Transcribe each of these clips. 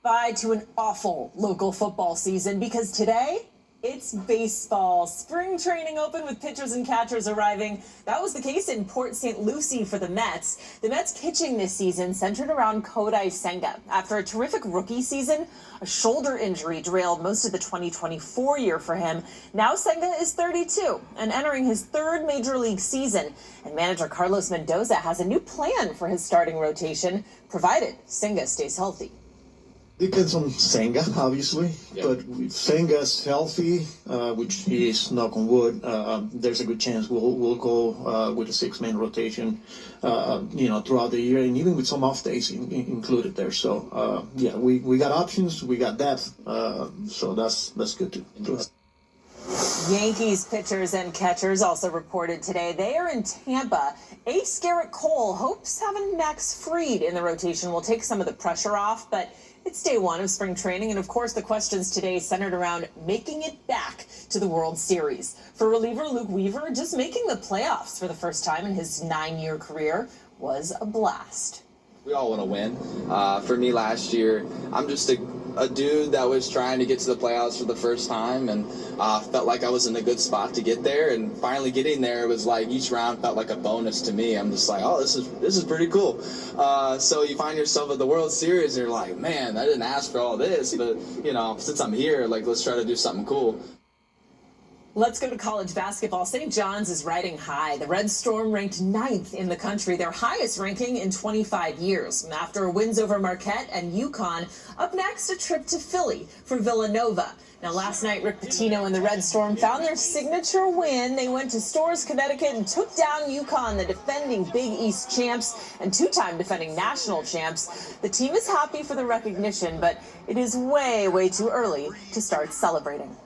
Bye to an awful local football season, because today it's baseball. Spring training open with pitchers and catchers arriving. That was the case in Port St. Lucie for the Mets. The Mets pitching this season centered around Kodai Senga. After a terrific rookie season, a shoulder injury derailed most of the 2024 year for him. Now Senga is 32 and entering his third major league season. And manager Carlos Mendoza has a new plan for his starting rotation, provided Senga stays healthy. Depends on Senga, obviously, but if Senga's healthy, which he is, knock on wood, there's a good chance we'll go with a six-man rotation, throughout the year, and even with some off days included there. So, we got options, we got depth, so that's good too. Yankees pitchers and catchers also reported today. They are in Tampa. Ace Garrett Cole hopes having Max Fried in the rotation will take some of the pressure off, but it's day one of spring training, and of course the questions today centered around making it back to the World Series. For reliever Luke Weaver, just making the playoffs for the first time in his 9-year career was a blast. We all want to win. For me last year, I'm just a dude that was trying to get to the playoffs for the first time, and felt like I was in a good spot to get there, and finally getting there was like each round felt like a bonus to me. I'm just like, oh, this is pretty cool. So you find yourself at the World Series and you're like, man, I didn't ask for all this, but since I'm here, like, let's try to do something cool. Let's go to college basketball. St. John's is riding high. The Red Storm ranked 9th in the country, their highest ranking in 25 years. After wins over Marquette and UConn, up next, a trip to Philly for Villanova. Now, last night, Rick Pitino and the Red Storm found their signature win. They went to Storrs, Connecticut, and took down UConn, the defending Big East champs and two-time defending national champs. The team is happy for the recognition, but it is way, way too early to start celebrating.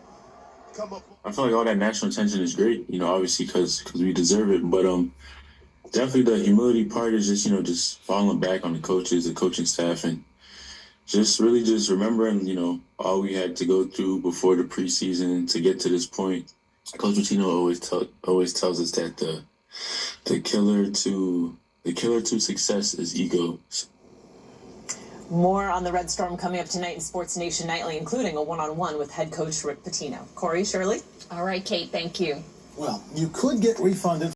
I feel like all that national attention is great, obviously because we deserve it. But definitely the humility part is just falling back on the coaches, the coaching staff, and just really just remembering, all we had to go through before the preseason to get to this point. Coach Pitino always tells us that the killer to success is ego. More on the Red Storm coming up tonight in Sports Nation Nightly, including a one-on-one with head coach Rick Pitino. Corey, Shirley? All right, Kate, thank you. Well, you could get refunded